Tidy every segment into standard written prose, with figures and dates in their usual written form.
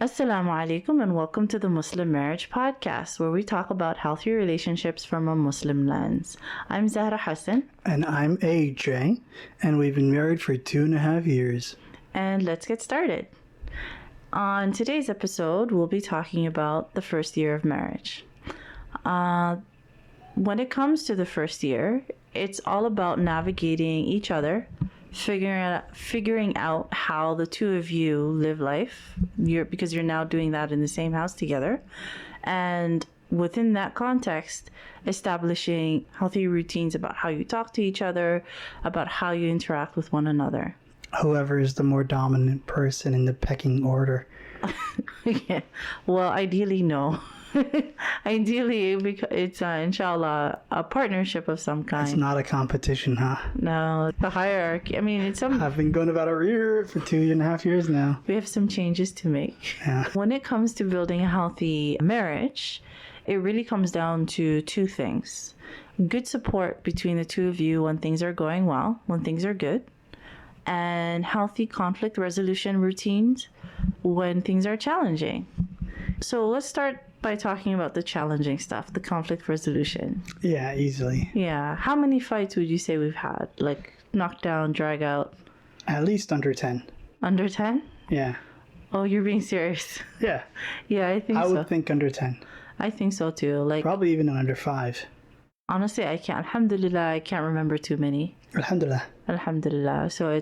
Assalamu alaikum and welcome to the Muslim Marriage Podcast, where we talk about healthy relationships from a Muslim lens. I'm Zahra Hassan. And I'm AJ, and we've been married for 2.5 years. And let's get started. On today's episode, we'll be talking about the first year of marriage. When it comes to the first year, it's all about navigating each other, figuring out how the two of you live life, because you're now doing that in the same house together, and within that context, establishing healthy routines about how you talk to each other, about how you interact with one another. Whoever is the more dominant person in the pecking order. Yeah. Well, ideally, no. Ideally, it's In Shaa Allah, a partnership of some kind. It's not a competition, huh? No, the hierarchy. I mean, it's some. I've been going about our year for 2.5 years now. We have some changes to make. Yeah. When it comes to building a healthy marriage, it really comes down to two things: good support between the two of you when things are going well, when things are good, and healthy conflict resolution routines when things are challenging. So let's start by talking about the challenging stuff, the conflict resolution. Yeah, easily. Yeah. How many fights would you say we've had? Like knockdown, drag out? At least under 10. Under 10? Yeah. Oh, you're being serious. Yeah. Yeah, I think so. I would think under 10. I think so too. Like probably even under 5. Honestly, I can't. Alhamdulillah, I can't remember too many. Alhamdulillah. Alhamdulillah. So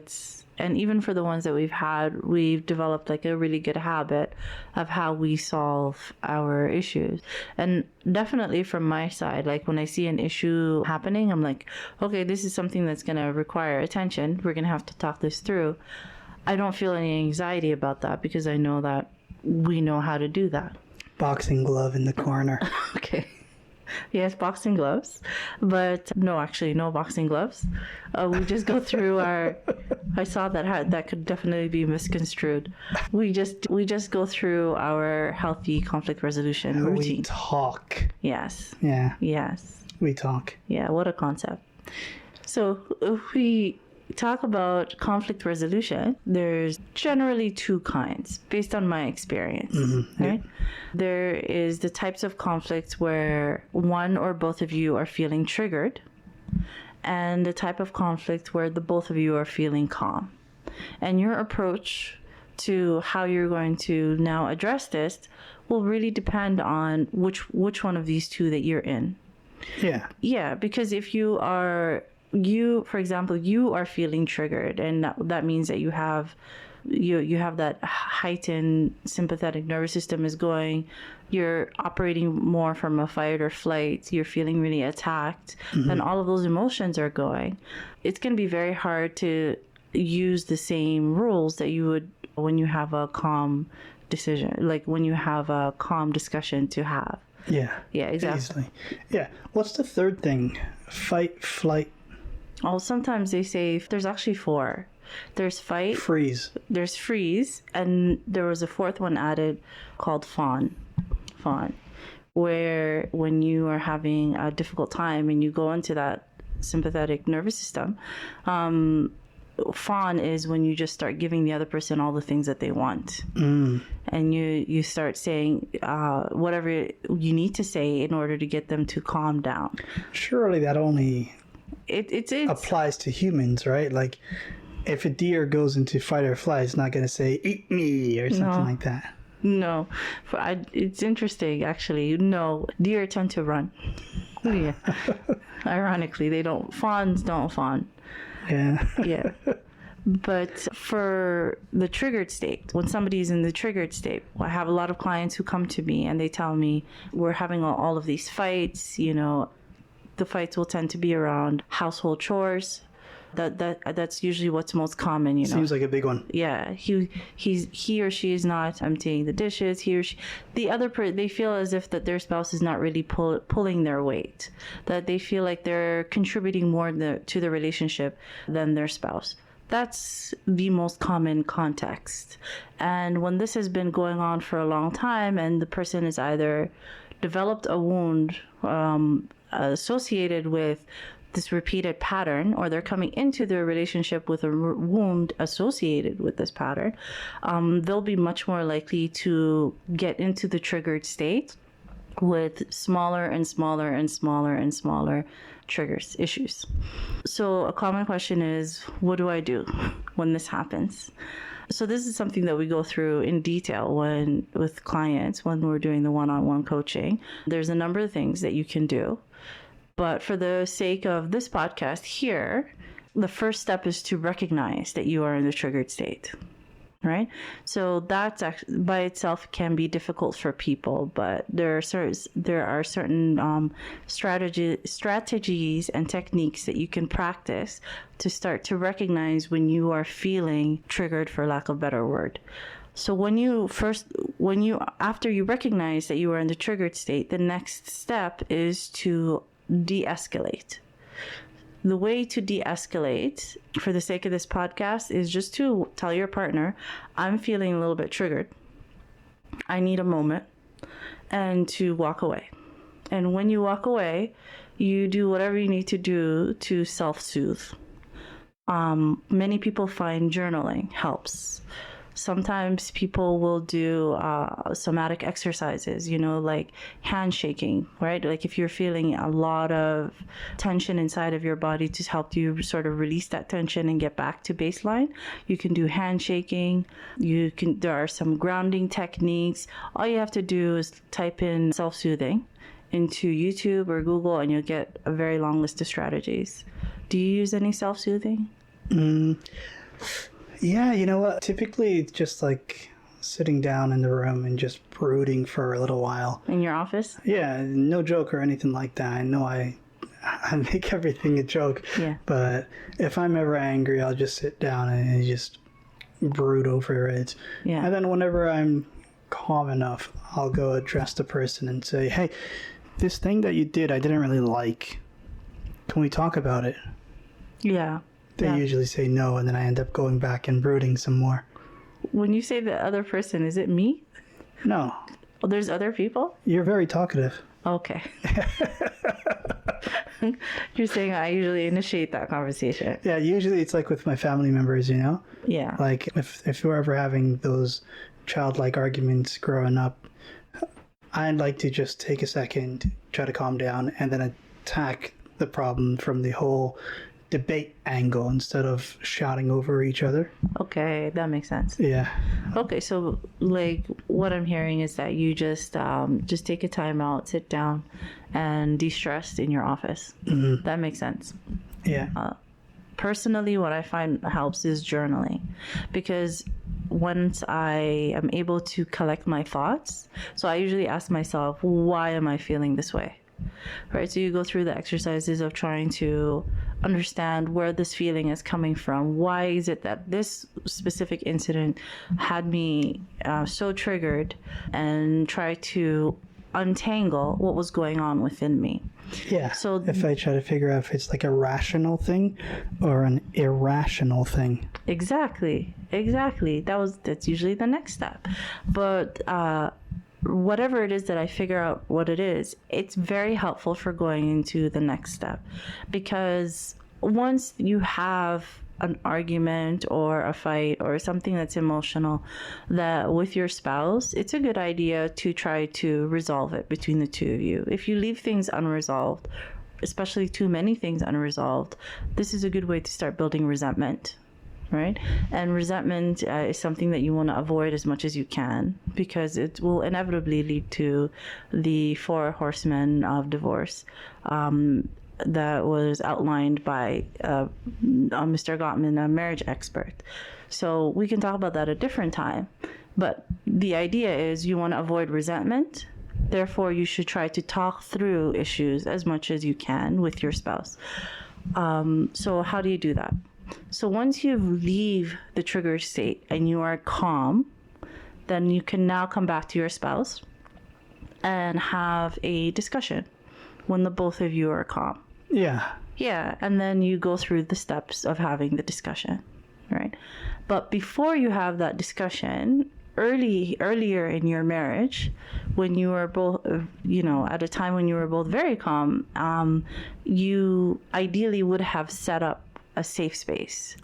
and even for the ones that we've had, we've developed like a really good habit of how we solve our issues. And definitely from my side, like when I see an issue happening, I'm like, okay, this is something that's going to require attention. We're going to have to talk this through. I don't feel any anxiety about that because I know that we know how to do that. Boxing glove in the corner. Okay. Yes, boxing gloves, but no, actually, no boxing gloves. We just go through our. I saw that could definitely be misconstrued. We just go through our healthy conflict resolution routine. We talk. Yes. Yeah. Yes. We talk. Yeah. What a concept. So if we talk about conflict resolution, there's generally two kinds based on my experience, right? Yeah. There is the types of conflicts where one or both of you are feeling triggered, and the type of conflict where the both of you are feeling calm. And your approach to how you're going to now address this will really depend on which one of these two that you're in. Yeah. Yeah, because if for example, you are feeling triggered, and that means that you have that heightened sympathetic nervous system is going, you're operating more from a fight or flight, you're feeling really attacked, and all of those emotions are going. It's going to be very hard to use the same rules that you would when you have a calm decision, like when you have a calm discussion to have. Yeah. Yeah, exactly. Easily. Yeah. What's the third thing? Fight, flight. Oh, sometimes they say there's actually 4. There's fight. Freeze. There's freeze. And there was a 4th one added called fawn. Where when you are having a difficult time and you go into that sympathetic nervous system, fawn is when you just start giving the other person all the things that they want. And you start saying whatever you need to say in order to get them to calm down. Surely that only... It applies to humans, right? Like, if a deer goes into fight or flight, it's not going to say, eat me, or something like that. No. It's interesting, actually. No, deer tend to run. Yeah. Ironically, they don't. Fawns don't fawn. Yeah. Yeah. But for the triggered state, when somebody's in the triggered state, I have a lot of clients who come to me and they tell me, we're having all of these fights, the fights will tend to be around household chores. That's usually what's most common, Seems like a big one. Yeah, he or she is not emptying the dishes. He or she, they feel as if that their spouse is not really pulling their weight. That they feel like they're contributing more to the relationship than their spouse. That's the most common context. And when this has been going on for a long time, and the person has either developed a wound associated with this repeated pattern, or they're coming into their relationship with a wound associated with this pattern, they'll be much more likely to get into the triggered state with smaller and smaller and smaller and smaller issues. So a common question is, what do I do when this happens? So this is something that we go through in detail with clients when we're doing the one-on-one coaching. There's a number of things that you can do. But for the sake of this podcast here, the first step is to recognize that you are in the triggered state, right? So that's actually, by itself, can be difficult for people, but there are certain strategies and techniques that you can practice to start to recognize when you are feeling triggered, for lack of a better word. So after you recognize that you are in the triggered state, the next step is to de-escalate. The way to de-escalate, for the sake of this podcast, is just to tell your partner, I'm feeling a little bit triggered. I need a moment, and to walk away. And when you walk away, you do whatever you need to do to self-soothe. Many people find journaling helps. Sometimes people will do somatic exercises, like handshaking, right? Like if you're feeling a lot of tension inside of your body, to help you sort of release that tension and get back to baseline, you can do handshaking. There are some grounding techniques. All you have to do is type in self-soothing into YouTube or Google, and you'll get a very long list of strategies. Do you use any self-soothing? Yeah, you know what? Typically, it's just like sitting down in the room and just brooding for a little while. In your office? Yeah, no joke or anything like that. I know I make everything a joke. Yeah. But if I'm ever angry, I'll just sit down and just brood over it. Yeah. And then whenever I'm calm enough, I'll go address the person and say, hey, this thing that you did, I didn't really like. Can we talk about it? Yeah. They usually say no, and then I end up going back and brooding some more. When you say the other person, is it me? No. Oh, there's other people? You're very talkative. Okay. You're saying I usually initiate that conversation. Yeah, usually it's like with my family members, Yeah. Like if we're ever having those childlike arguments growing up, I'd like to just take a second, try to calm down, and then attack the problem from the whole debate angle instead of shouting over each other. Okay, that makes sense. Yeah. Okay, so like what I'm hearing is that you just take a time out, sit down, and de-stress in your office. Mm-hmm. That makes sense. Yeah. Personally, what I find helps is journaling, because once I am able to collect my thoughts, so I usually ask myself, why am I feeling this way? Right, so you go through the exercises of trying to understand where this feeling is coming from. Why is it that this specific incident had me so triggered, and try to untangle what was going on within me. Yeah. So if I try to figure out if it's like a rational thing or an irrational thing. Exactly. That's usually the next step. But whatever it is that I figure out what it is, it's very helpful for going into the next step, because once you have an argument or a fight or something that's emotional that with your spouse, it's a good idea to try to resolve it between the two of you. If you leave things unresolved, especially too many things unresolved, this is a good way to start building resentment. Right? And resentment is something that you want to avoid as much as you can, because it will inevitably lead to the 4 horsemen of divorce that was outlined by Mr. Gottman, a marriage expert. So we can talk about that at a different time. But the idea is you want to avoid resentment. Therefore, you should try to talk through issues as much as you can with your spouse. So how do you do that? So once you leave the trigger state and you are calm, then you can now come back to your spouse and have a discussion when the both of you are calm. Yeah. Yeah, and then you go through the steps of having the discussion, right? But before you have that discussion, earlier in your marriage, when you were both, at a time when you were both very calm, you ideally would have set up a safe space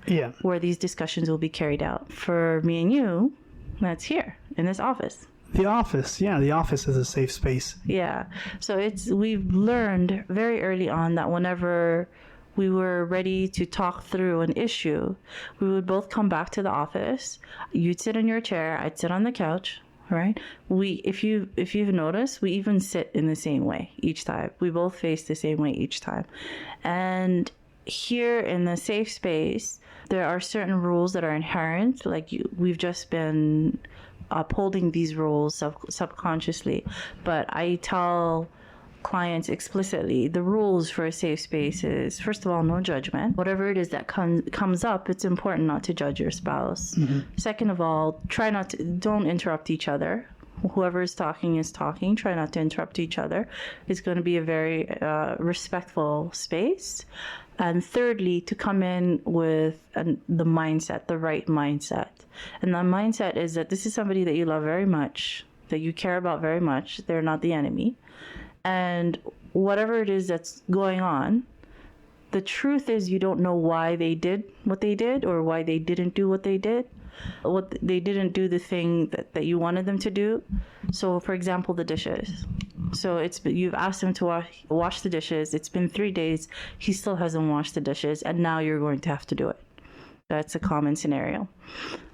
where these discussions will be carried out. For me and you, that's here in this office. The office, the office is a safe space. Yeah. So we've learned very early on that whenever we were ready to talk through an issue, we would both come back to the office. You'd sit in your chair, I'd sit on the couch, right? If you've noticed, we even sit in the same way each time. We both face the same way each time. And here in the safe space, there are certain rules that are inherent. We've just been upholding these rules subconsciously, but I tell clients explicitly the rules for a safe space is, first of all, no judgment. Whatever it is that comes up, it's important not to judge your spouse. Second of all, don't interrupt each other. Whoever is talking, try not to interrupt each other. It's going to be a very respectful space. And thirdly, to come in with the mindset, the right mindset. And that mindset is that this is somebody that you love very much, that you care about very much. They're not the enemy. And whatever it is that's going on, the truth is you don't know why they did what they did or why they didn't do what they did. What they didn't do the thing that you wanted them to do. So, for example, the dishes. So you've asked him to wash the dishes. It's been 3 days. He still hasn't washed the dishes, and now you're going to have to do it. That's a common scenario.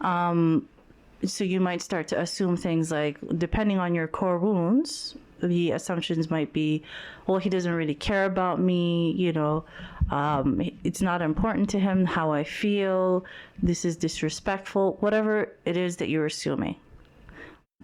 So you might start to assume things like, depending on your core wounds, the assumptions might be, well, he doesn't really care about me, it's not important to him how I feel, this is disrespectful, whatever it is that you're assuming.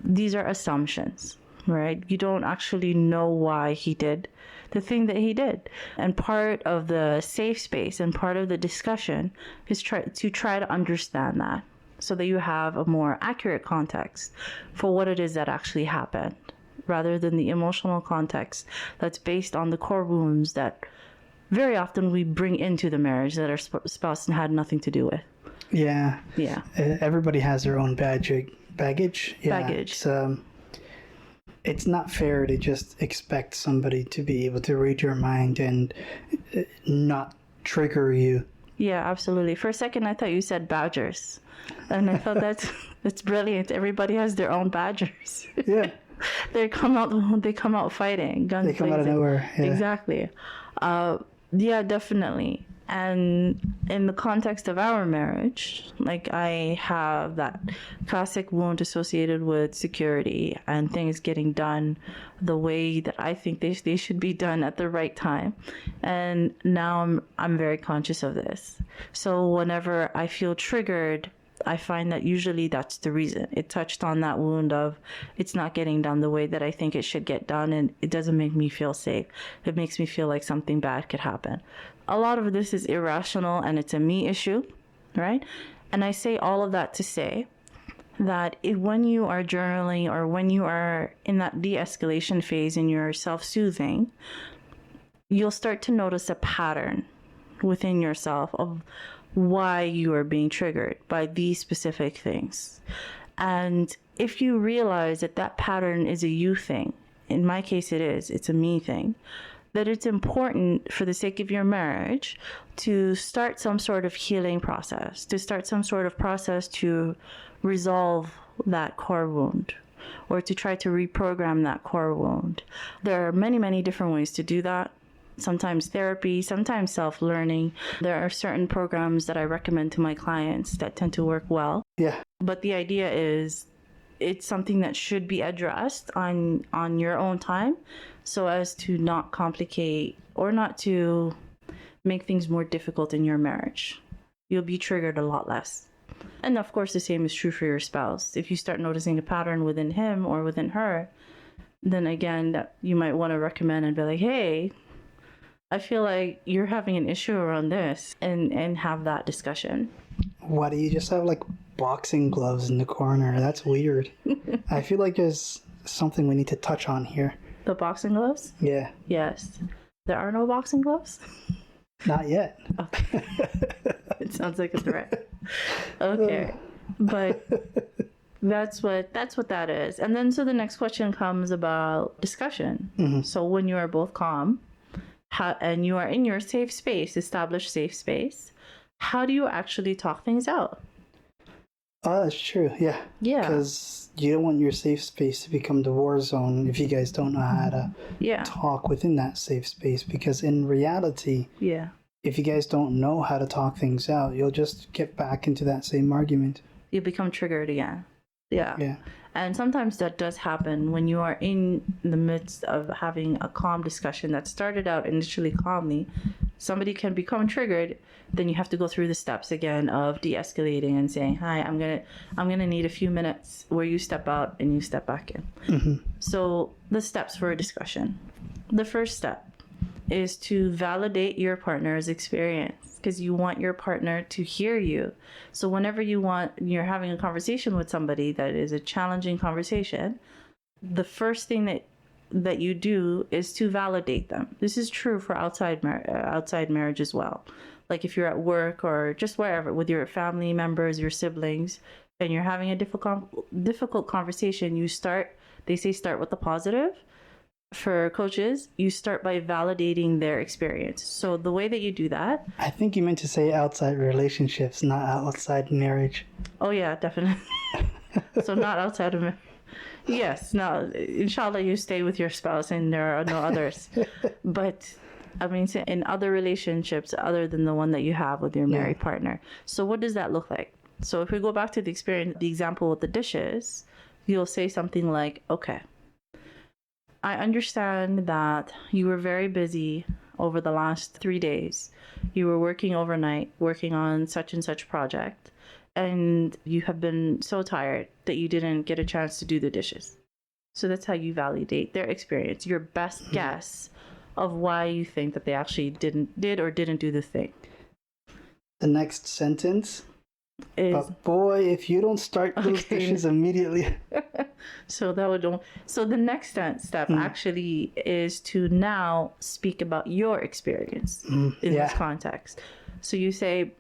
These are assumptions, right? You don't actually know why he did the thing that he did. And part of the safe space and part of the discussion is try to understand that so that you have a more accurate context for what it is that actually happened, rather than the emotional context that's based on the core wounds that very often we bring into the marriage that our spouse had nothing to do with. Yeah. Everybody has their own baggage. Baggage. It's not fair to just expect somebody to be able to read your mind and not trigger you. Yeah, absolutely. For a second, I thought you said badgers. And I thought that's brilliant. Everybody has their own badgers. Yeah. They come out fighting, guns blazing. They come out of nowhere. Yeah. Exactly. Yeah, definitely. And in the context of our marriage, I have that classic wound associated with security and things getting done the way that I think they should be done at the right time. And now I'm very conscious of this. So whenever I feel triggered, I find that usually that's the reason. It touched on that wound of it's not getting done the way that I think it should get done, and it doesn't make me feel safe. It makes me feel like something bad could happen. A lot of this is irrational and it's a me issue, right? And I say all of that to say that when you are journaling or when you are in that de-escalation phase and you're self-soothing, you'll start to notice a pattern within yourself of why you are being triggered by these specific things. And if you realize that pattern is a you thing, in my case it's a me thing, that it's important for the sake of your marriage to start some sort of healing process, to start some sort of process to resolve that core wound or to try to reprogram that core wound. There are many, many different ways to do that. Sometimes therapy, sometimes self-learning. There are certain programs that I recommend to my clients that tend to work well. Yeah. But the idea is it's something that should be addressed on your own time so as to not complicate or not to make things more difficult in your marriage. You'll be triggered a lot less. And of course, the same is true for your spouse. If you start noticing a pattern within him or within her, then again, you might want to recommend and be like, hey, I feel like you're having an issue around this, and have that discussion. Why do you just have boxing gloves in the corner? That's weird. I feel like there's something we need to touch on here. The boxing gloves? Yeah. Yes. There are no boxing gloves? Not yet. Okay. It sounds like a threat. Okay. But That's what that is. And then so the next question comes about discussion. So when you are both calm, and you are in your safe space, established safe space, how do you actually talk things out? Oh, that's true. Yeah. Yeah. Because you don't want your safe space to become the war zone if you guys don't know how to talk within that safe space. Because in reality, if you guys don't know how to talk things out, you'll just get back into that same argument. You become triggered again. Yeah. And sometimes that does happen when you are in the midst of having a calm discussion that started out initially calmly. Somebody can become triggered, then you have to go through the steps again of de-escalating and saying, "Hi, I'm gonna need a few minutes where you step out and you step back in." So the steps for a discussion. The first step is to validate your partner's experience, because you want your partner to hear you. So whenever you're having a conversation with somebody that is a challenging conversation, the first thing that you do is to validate them. This is true for outside marriage as well. Like if you're at work or just wherever with your family members, your siblings, and you're having a difficult conversation, they say start with the positive. For coaches, you start by validating their experience. So the way that you do that... I think you meant to say outside relationships, not outside marriage. Oh, yeah, definitely. So not outside of marriage. Yes, no, In Shaa Allah, you stay with your spouse and there are no others. But, I mean, in other relationships other than the one that you have with your married partner. So what does that look like? So if we go back to the example with the dishes, you'll say something like, okay, I understand that you were very busy over the last 3 days. You were working overnight, working on such and such project, and you have been so tired that you didn't get a chance to do the dishes. So that's how you validate their experience, your best guess of why you think that they actually didn't do the thing. The next sentence is, but boy, if you don't start those dishes immediately. So the next step actually is to now speak about your experience in this context. So you say,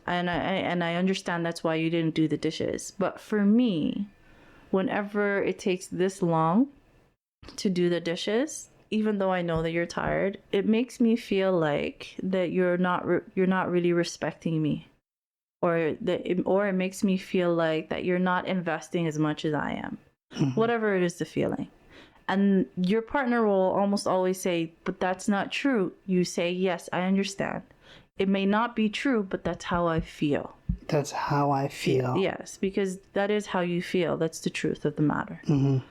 and I understand that's why you didn't do the dishes, but for me, whenever it takes this long to do the dishes, even though I know that you're tired, it makes me feel like that you're not really respecting me. Or it makes me feel like that you're not investing as much as I am. Whatever it is, the feeling. And your partner will almost always say, but that's not true. You say, yes, I understand. It may not be true, but that's how I feel. That's how I feel. Yes, because that is how you feel. That's the truth of the matter.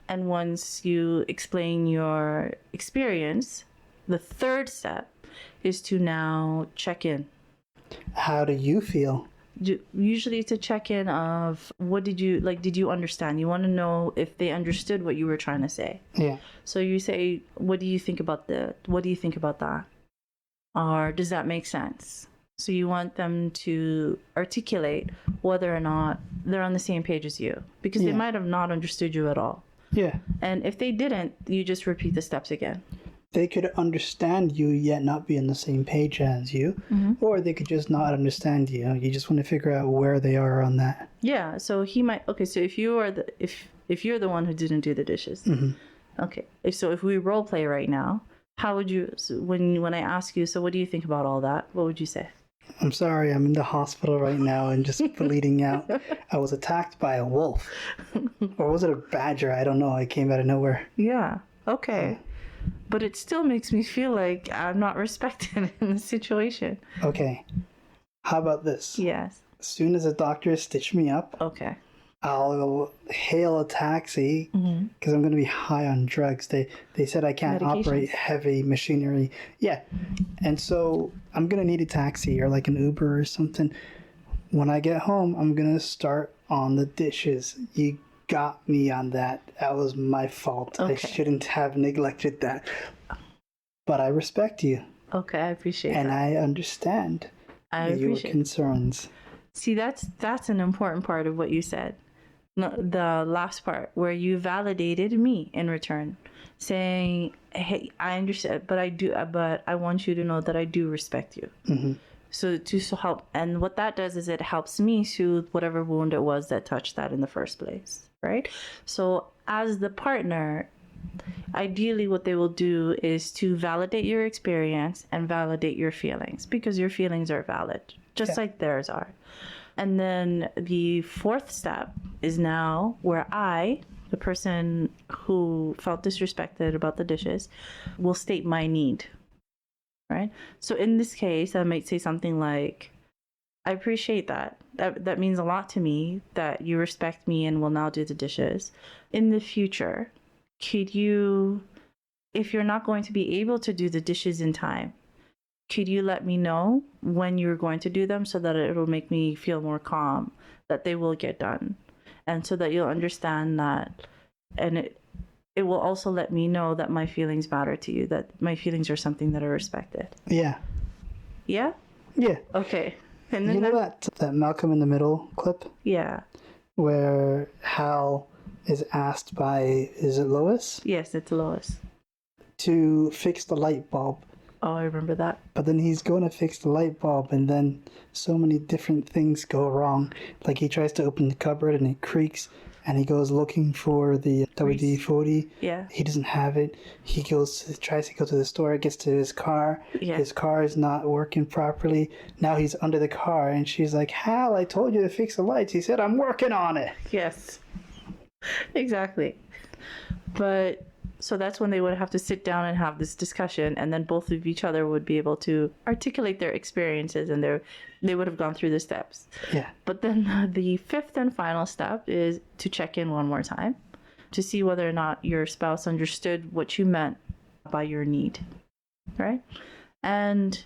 And once you explain your experience, the third step is to now check in. How do you feel? Usually it's a check-in of did you understand? You want to know if they understood what you were trying to say. Yeah. So you say, what do you think about that? Or does that make sense? So you want them to articulate whether or not they're on the same page as you, because they might have not understood you at all. Yeah. And if they didn't, you just repeat the steps again. They could understand you yet not be on the same page as you, or they could just not understand you. You just want to figure out where they are on that. Yeah. So he might. Okay. So if you're the one who didn't do the dishes, okay. If we role play right now, how would you? So when I ask you, so what do you think about all that? What would you say? I'm sorry, I'm in the hospital right now and just bleeding out. I was attacked by a wolf, or was it a badger? I don't know. It came out of nowhere. Yeah. Okay. But it still makes me feel like I'm not respected in the situation. Okay. How about this? Yes. As soon as the doctor stitched me up, okay, I'll hail a taxi because I'm going to be high on drugs. They said I can't operate heavy machinery. Yeah. And so I'm going to need a taxi or like an Uber or something. When I get home, I'm going to start on the dishes. You got me on that. That was my fault. Okay. I shouldn't have neglected that. But I respect you. Okay, I appreciate that. And I understand your concerns. See, that's an important part of what you said. The last part where you validated me in return, saying, "Hey, I understand, but I want you to know that I do respect you." So to help, and what that does is it helps me soothe whatever wound it was that touched that in the first place, right? So as the partner, ideally what they will do is to validate your experience and validate your feelings, because your feelings are valid, just like theirs are. And then the fourth step is now where I, the person who felt disrespected about the dishes, will state my need. Right? So in this case, I might say something like, I appreciate that. That means a lot to me that you respect me and will now do the dishes. In the future, could you, if you're not going to be able to do the dishes in time, could you let me know when you're going to do them so that it'll make me feel more calm that they will get done? And so that you'll understand that, and it will also let me know that my feelings matter to you, that my feelings are something that are respected. Yeah. Yeah? Yeah. Okay. And then you know that Malcolm in the Middle clip? Yeah. Where Hal is asked by, is it Lois? Yes, it's Lois. To fix the light bulb. Oh, I remember that. But then he's going to fix the light bulb, and then so many different things go wrong. Like he tries to open the cupboard and it creaks, and he goes looking for the WD-40. Yeah. He doesn't have it. He tries to go to the store, gets to his car. Yeah. His car is not working properly. Now he's under the car, and she's like, Hal, I told you to fix the lights. He said, I'm working on it. Yes. Exactly. But so that's when they would have to sit down and have this discussion, and then both of each other would be able to articulate their experiences, and they would have gone through the steps. Yeah. But then the fifth and final step is to check in one more time to see whether or not your spouse understood what you meant by your need, right? And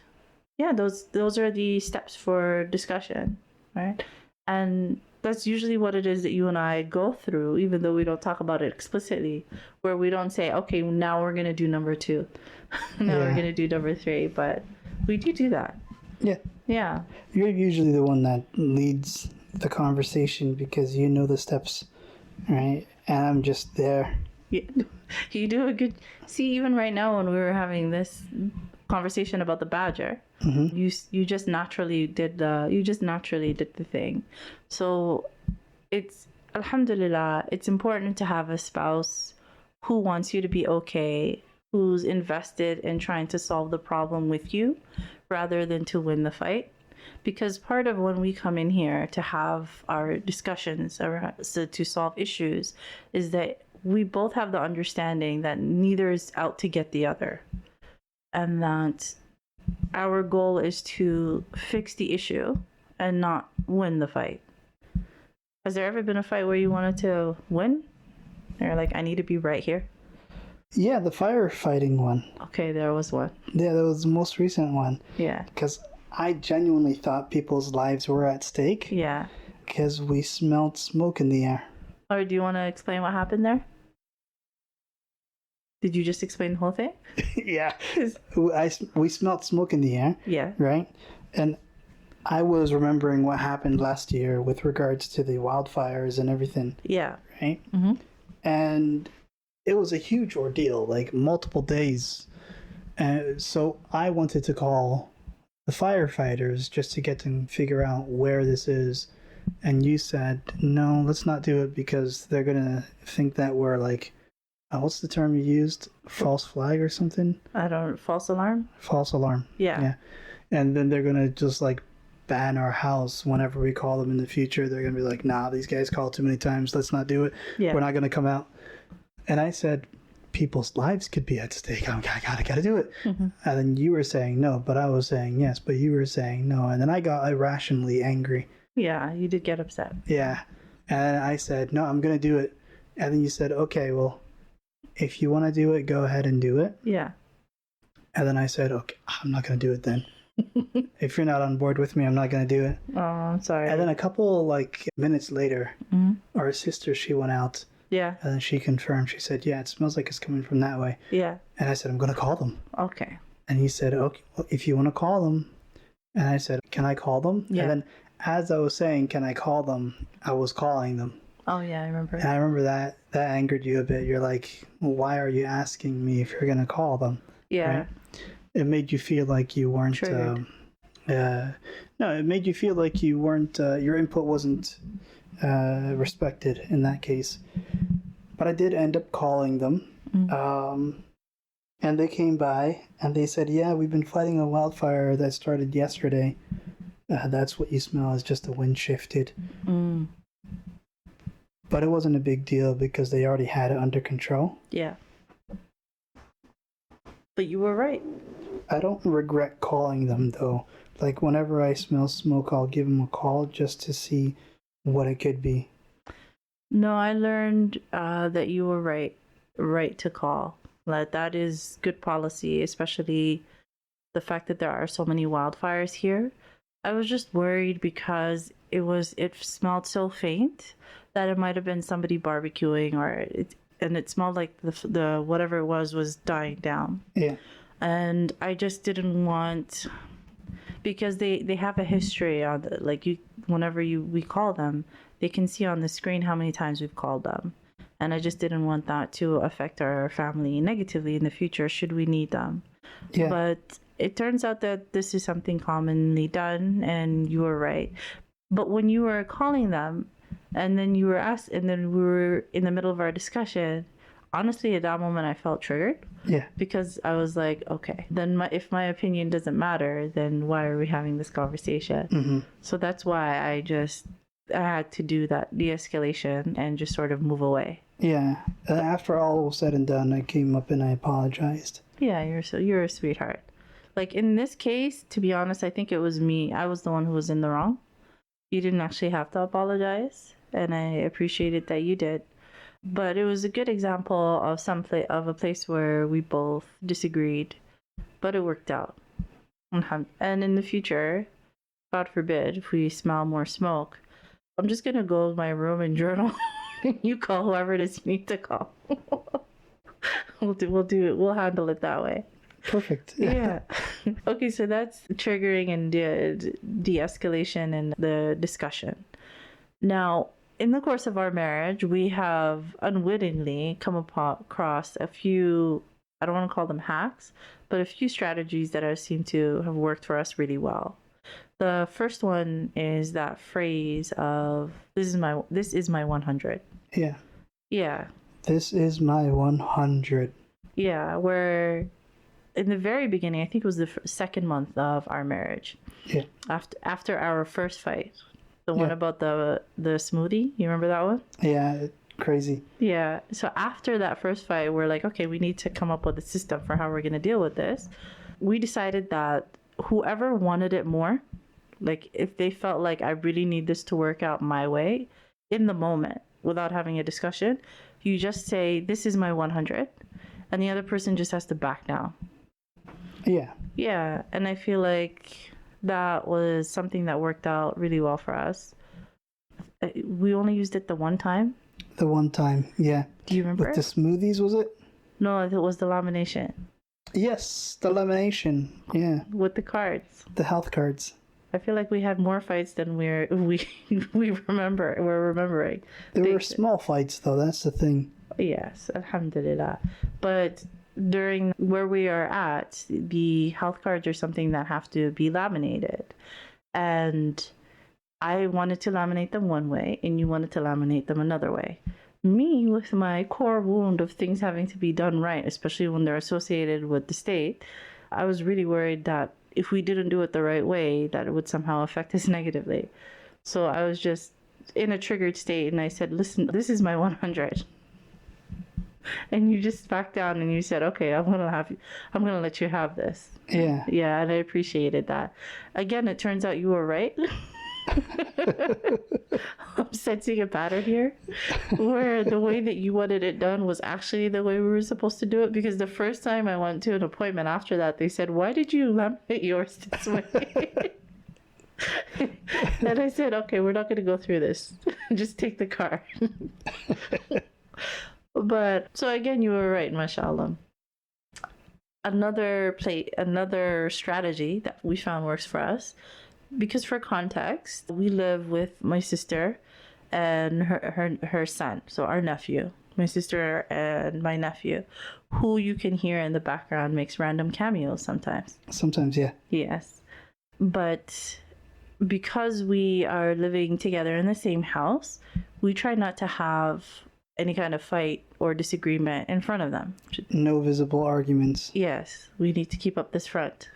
yeah, those are the steps for discussion, right? And that's usually what it is that you and I go through, even though we don't talk about it explicitly, where we don't say, okay, now we're going to do number 2. Now we're going to do number 3. But we do that. Yeah. Yeah. You're usually the one that leads the conversation because you know the steps, right? And I'm just there. Yeah. You do a good... See, even right now when we were having this conversation about the badger, you just naturally did the thing. So it's, alhamdulillah, it's important to have a spouse who wants you to be okay, who's invested in trying to solve the problem with you rather than to win the fight. Because part of when we come in here to have our discussions to solve issues is that we both have the understanding that neither is out to get the other, and that our goal is to fix the issue and not win the fight. Has there ever been a fight where you wanted to win? Or like, I need to be right here? Yeah, the firefighting one. Okay, there was one. Yeah, that was the most recent one. Yeah. Because I genuinely thought people's lives were at stake. Yeah. Because we smelled smoke in the air. Or do you want to explain what happened there? Did you just explain the whole thing? Yeah. We smelled smoke in the air. Yeah. Right? And I was remembering what happened last year with regards to the wildfires and everything. Yeah. Right? Mm-hmm. And it was a huge ordeal, like multiple days. And so I wanted to call the firefighters just to get them figure out where this is. And you said, no, let's not do it because they're going to think that we're like, what's the term you used? False flag or something? False alarm? False alarm. Yeah. And then they're going to just like ban our house whenever we call them in the future. They're going to be like, nah, these guys called too many times. Let's not do it. Yeah. We're not going to come out. And I said, people's lives could be at stake. I gotta do it. Mm-hmm. And then you were saying no, but I was saying yes, but you were saying no. And then I got irrationally angry. Yeah, you did get upset. Yeah. And I said, no, I'm going to do it. And then you said, okay, well, if you want to do it, go ahead and do it. Yeah. And then I said, okay, I'm not going to do it then. If you're not on board with me, I'm not going to do it. Oh, I'm sorry. And then a couple minutes later, our sister, she went out. Yeah. And then she confirmed. She said, yeah, it smells like it's coming from that way. Yeah. And I said, I'm going to call them. Okay. And he said, okay, well, if you want to call them. And I said, can I call them? Yeah. And then as I was saying, can I call them? I was calling them. Oh, yeah, I remember. And I remember that angered you a bit. You're like, well, why are you asking me if you're going to call them? Yeah. Right? It made you feel like you weren't No, it made you feel like you weren't, your input wasn't respected in that case. But I did end up calling them. And they came by and they said, yeah, we've been fighting a wildfire that started yesterday. That's what you smell is just the wind shifted. But it wasn't a big deal because they already had it under control. Yeah. But you were right. I don't regret calling them, though. Like, whenever I smell smoke, I'll give them a call just to see what it could be. No, I learned that you were right to call. That is good policy, especially the fact that there are so many wildfires here. I was just worried because it smelled so faint that it might have been somebody barbecuing, and it smelled like the whatever it was dying down. Yeah. And I just didn't want, because they have a history on whenever we call them, they can see on the screen how many times we've called them. And I just didn't want that to affect our family negatively in the future should we need them. Yeah. But it turns out that this is something commonly done, and you were right. But when you were calling them, and then you were asked, and then we were in the middle of our discussion, honestly, at that moment, I felt triggered. Yeah. Because I was like, okay, then if my opinion doesn't matter, then why are we having this conversation? So that's why I had to do that de-escalation and just sort of move away. Yeah. After all was said and done, I came up and I apologized. Yeah, you're a sweetheart. Like, in this case, to be honest, I think it was me. I was the one who was in the wrong. You didn't actually have to apologize, and I appreciated that you did. But it was a good example of a place where we both disagreed, but it worked out. And in the future, God forbid, if we smell more smoke, I'm just gonna go in my room and journal. You call whoever it is you need to call. We'll handle it that way. Perfect. Yeah. Okay, so that's triggering and de-escalation and the discussion. Now, in the course of our marriage, we have unwittingly come across a few, I don't want to call them hacks, but a few strategies that have seemed to have worked for us really well. The first one is that phrase of, this is my 100. Yeah. Yeah. This is my 100. Yeah, where in the very beginning, I think it was the second month of our marriage. Yeah. After our first fight, the one about the smoothie, you remember that one? Yeah, crazy. Yeah. So after that first fight, we're like, okay, we need to come up with a system for how we're going to deal with this. We decided that whoever wanted it more, like if they felt like I really need this to work out my way in the moment without having a discussion, you just say, this is my 100, and the other person just has to back down. Yeah. Yeah. And I feel like that was something that worked out really well for us. We only used it the one time. The one time, yeah. Do you remember? With the smoothies, was it? No, it was the lamination. Yes, the lamination. Yeah. With the cards. The health cards. I feel like we had more fights than we remember. We're remembering. There were small fights, though. That's the thing. Yes, alhamdulillah. But during where we are at, the health cards are something that have to be laminated. And I wanted to laminate them one way, and you wanted to laminate them another way. Me, with my core wound of things having to be done right, especially when they're associated with the state, I was really worried that if we didn't do it the right way, that it would somehow affect us negatively. So I was just in a triggered state, and I said, listen, this is my 100. And you just backed down and you said, okay, I'm gonna let you have this. Yeah. Yeah, and I appreciated that. Again, it turns out you were right. I'm sensing a pattern here where the way that you wanted it done was actually the way we were supposed to do it, because the first time I went to an appointment after that, they said, why did you laminate yours this way? And I said, okay, we're not going to go through this. Just take the card. But so again, you were right, mashallah. Another strategy that we found works for us, because for context, we live with my sister and her son, so our nephew, my sister and my nephew, who you can hear in the background makes random cameos sometimes. Sometimes, yeah. Yes. But because we are living together in the same house, we try not to have any kind of fight or disagreement in front of them. No visible arguments. Yes, we need to keep up this front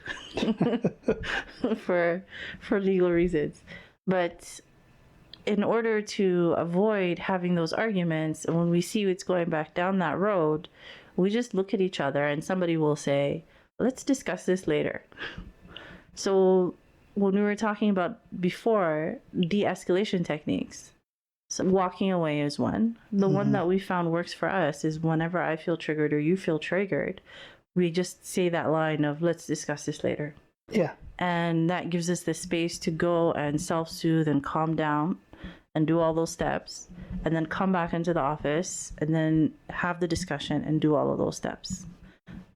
for legal reasons. But in order to avoid having those arguments, and when we see it's going back down that road, we just look at each other and somebody will say, let's discuss this later. So when we were talking about before, de-escalation techniques, so walking away is one. The one that we found works for us is whenever I feel triggered or you feel triggered, we just say that line of, let's discuss this later. Yeah. And that gives us the space to go and self-soothe and calm down and do all those steps, and then come back into the office and then have the discussion and do all of those steps.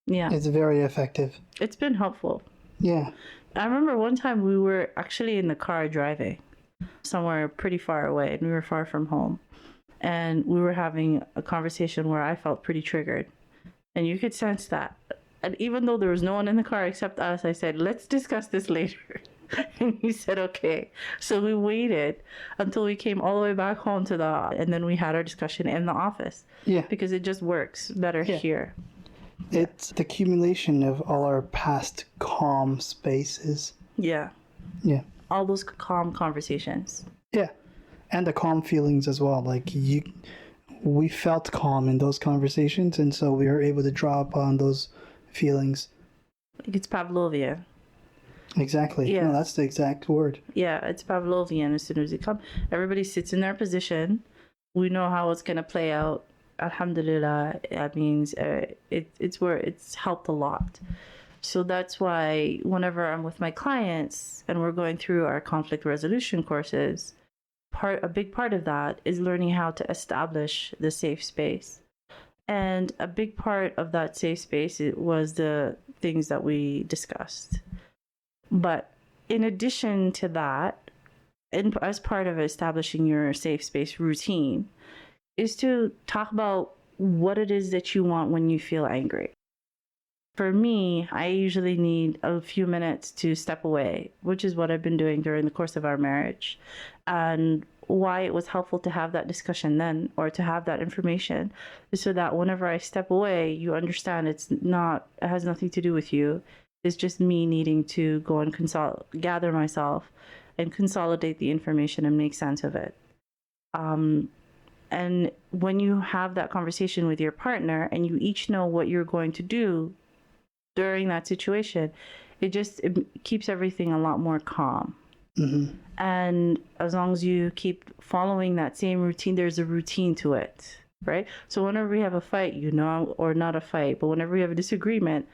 Yeah. It's very effective. It's been helpful. Yeah. I remember one time we were actually in the car driving somewhere pretty far away, and we were far from home. And we were having a conversation where I felt pretty triggered. And you could sense that. And even though there was no one in the car except us, I said, let's discuss this later. And he said, okay. So we waited until we came all the way back home and then we had our discussion in the office. Yeah. Because it just works better here. It's the accumulation of all our past calm spaces. Yeah. Yeah. All those calm conversations. Yeah. And the calm feelings as well. Like we felt calm in those conversations, and so we were able to draw upon those feelings. Like it's Pavlovian. Exactly. Yeah. No, that's the exact word. Yeah, it's Pavlovian. As soon as it comes, everybody sits in their position. We know how it's going to play out. Alhamdulillah, that means it's where it's helped a lot. So that's why whenever I'm with my clients and we're going through our conflict resolution courses, a big part of that is learning how to establish the safe space. And a big part of that safe space was the things that we discussed. But in addition to that, and as part of establishing your safe space routine, is to talk about what it is that you want when you feel angry. For me, I usually need a few minutes to step away, which is what I've been doing during the course of our marriage. And why it was helpful to have that discussion then, or to have that information, is so that whenever I step away, you understand it has nothing to do with you. It's just me needing to go and gather myself and consolidate the information and make sense of it. And when you have that conversation with your partner and you each know what you're going to do during that situation, it keeps everything a lot more calm. Mm-hmm. And as long as you keep following that same routine, there's a routine to it, right? So whenever we have a fight, or not a fight, but whenever we have a disagreement,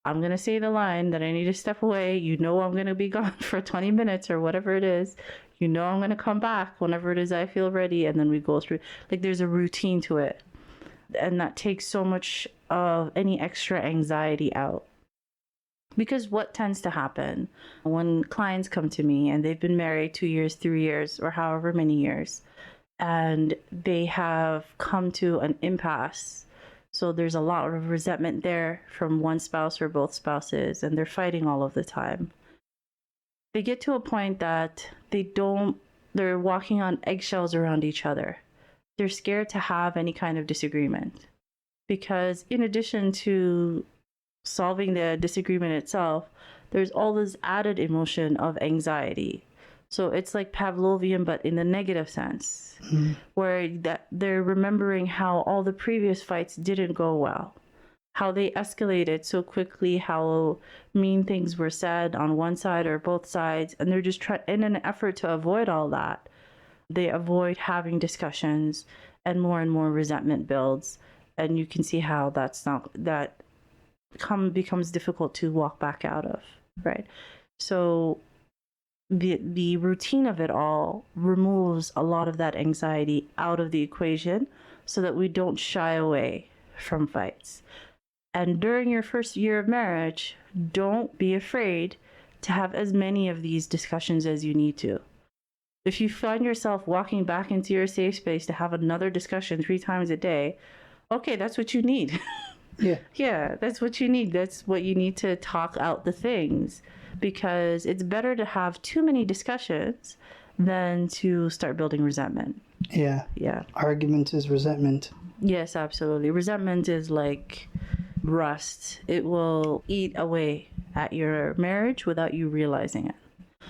I'm going to say the line that I need to step away. I'm going to be gone for 20 minutes or whatever it is. I'm going to come back whenever it is I feel ready. And then we go through, there's a routine to it. And that takes so much of any extra anxiety out. Because what tends to happen when clients come to me and they've been married 2 years, 3 years, or however many years, and they have come to an impasse. So there's a lot of resentment there from one spouse or both spouses, and they're fighting all of the time. They get to a point that they're walking on eggshells around each other. They're scared to have any kind of disagreement. Because in addition to solving the disagreement itself, there's all this added emotion of anxiety. So it's like Pavlovian, but in the negative sense, where they're remembering how all the previous fights didn't go well, how they escalated so quickly, how mean things were said on one side or both sides, and they're just in an effort to avoid all that, they avoid having discussions, and more resentment builds, and you can see how becomes difficult to walk back out of, right? So the routine of it all removes a lot of that anxiety out of the equation so that we don't shy away from fights. And during your first year of marriage, don't be afraid to have as many of these discussions as you need to. If you find yourself walking back into your safe space to have another discussion 3 times a day, okay, that's what you need. Yeah. Yeah, that's what you need. That's what you need to talk out the things. because it's better to have too many discussions than to start building resentment. Yeah. Yeah. Argument is resentment. Yes, absolutely. Resentment is like rust. It will eat away at your marriage without you realizing it.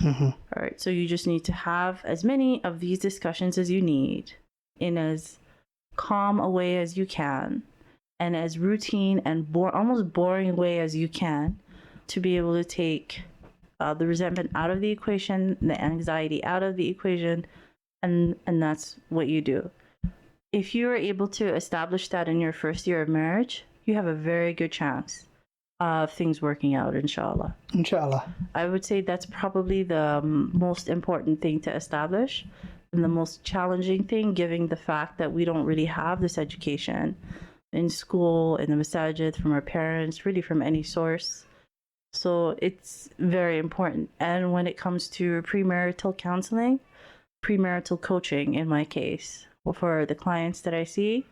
All right. So you just need to have as many of these discussions as you need in as calm a way as you can and as routine and almost boring way as you can to be able to take the resentment out of the equation, the anxiety out of the equation, and that's what you do. If you are able to establish that in your first year of marriage, you have a very good chance of things working out, inshallah. Inshallah. I would say that's probably the most important thing to establish and the most challenging thing, given the fact that we don't really have this education in school, in the masajid, from our parents, really from any source. So it's very important. And when it comes to premarital counseling, premarital coaching, in my case, for the clients that I see,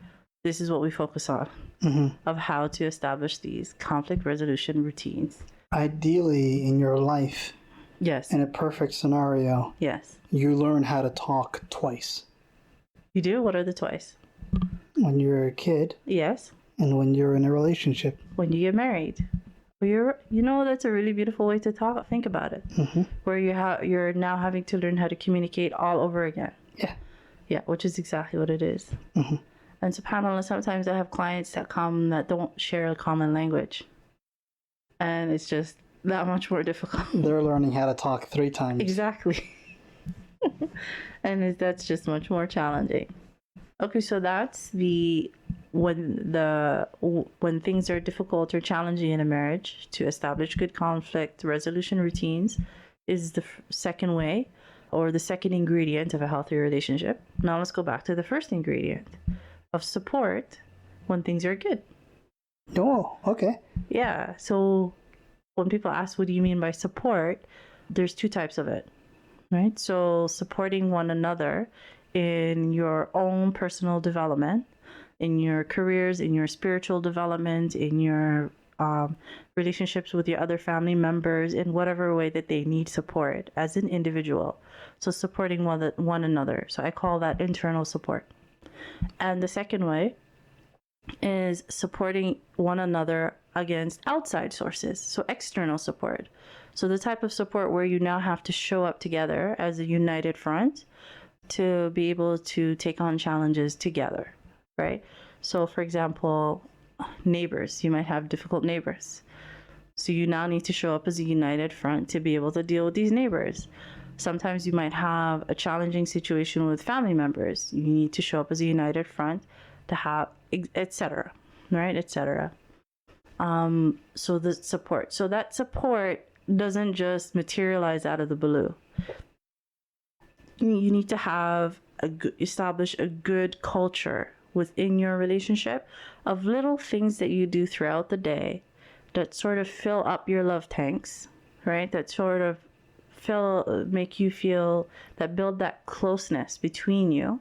this is what we focus on, of how to establish these conflict resolution routines. Ideally, in your life, Yes. in a perfect scenario, Yes. you learn how to talk twice. You do? What are the twice? When you're a kid Yes. and when you're in a relationship. When you get married. That's a really beautiful way to talk. Think about it. Where you're now having to learn how to communicate all over again. Yeah. Yeah, which is exactly what it is. And subhanAllah, sometimes I have clients that come that don't share a common language. And it's just that much more difficult. They're learning how to talk 3 times. Exactly. And that's just much more challenging. Okay, so that's when things are difficult or challenging in a marriage, to establish good conflict resolution routines is the second way, or the second ingredient of a healthy relationship. Now let's go back to the first ingredient of support when things are good. Oh, okay. Yeah. So when people ask, what do you mean by support? There's 2 types of it, right? So supporting one another in your own personal development, in your careers, in your spiritual development, in your relationships with your other family members, in whatever way that they need support as an individual. So supporting one another. So I call that internal support. And the second way is supporting one another against outside sources, so external support. So the type of support where you now have to show up together as a united front to be able to take on challenges together, right? So for example, neighbors, you might have difficult neighbors. So you now need to show up as a united front to be able to deal with these neighbors. Sometimes you might have a challenging situation with family members. You need to show up as a united front to have, etc., right, etc. So the support. So that support doesn't just materialize out of the blue. You need to establish a good culture within your relationship of little things that you do throughout the day that sort of fill up your love tanks, right? That sort of make you feel, that build that closeness between you,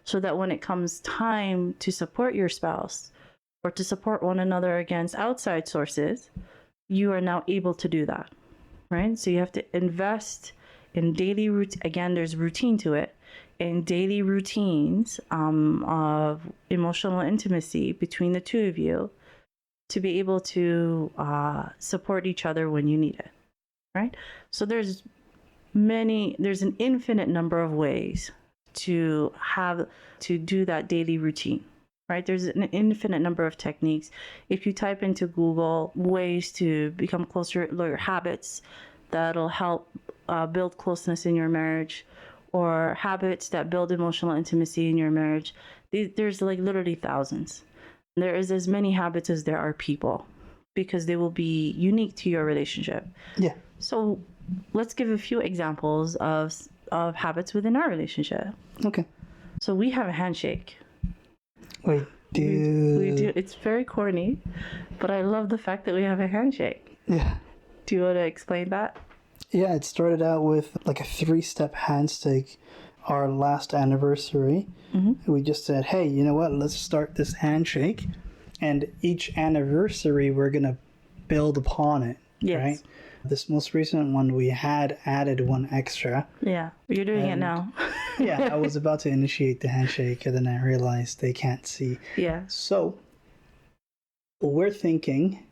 so that when it comes time to support your spouse or to support one another against outside sources, you are now able to do that, right? So you have to invest in daily routine. Again, there's routine to it. In daily routines of emotional intimacy between the two of you to be able to support each other when you need it, right? So there's an infinite number of ways to do that daily routine, right? There's an infinite number of techniques. If you type into Google ways to become closer, your habits that'll help build closeness in your marriage, or habits that build emotional intimacy in your marriage, there's like literally thousands. There is as many habits as there are people, because they will be unique to your relationship. Yeah. So let's give a few examples of habits within our relationship. Okay. So we have a handshake. We do. It's very corny, but I love the fact that we have a handshake. Yeah. Do you want to explain that? Yeah, it started out with like a 3-step handshake. Our last anniversary, we just said, hey, you know what? Let's start this handshake. And each anniversary, we're going to build upon it. Yes. Right? This most recent one, we had added one extra. Yeah, you're doing it And- now. Yeah, I was about to initiate the handshake, and then I realized they can't see. Yeah. So, we're thinking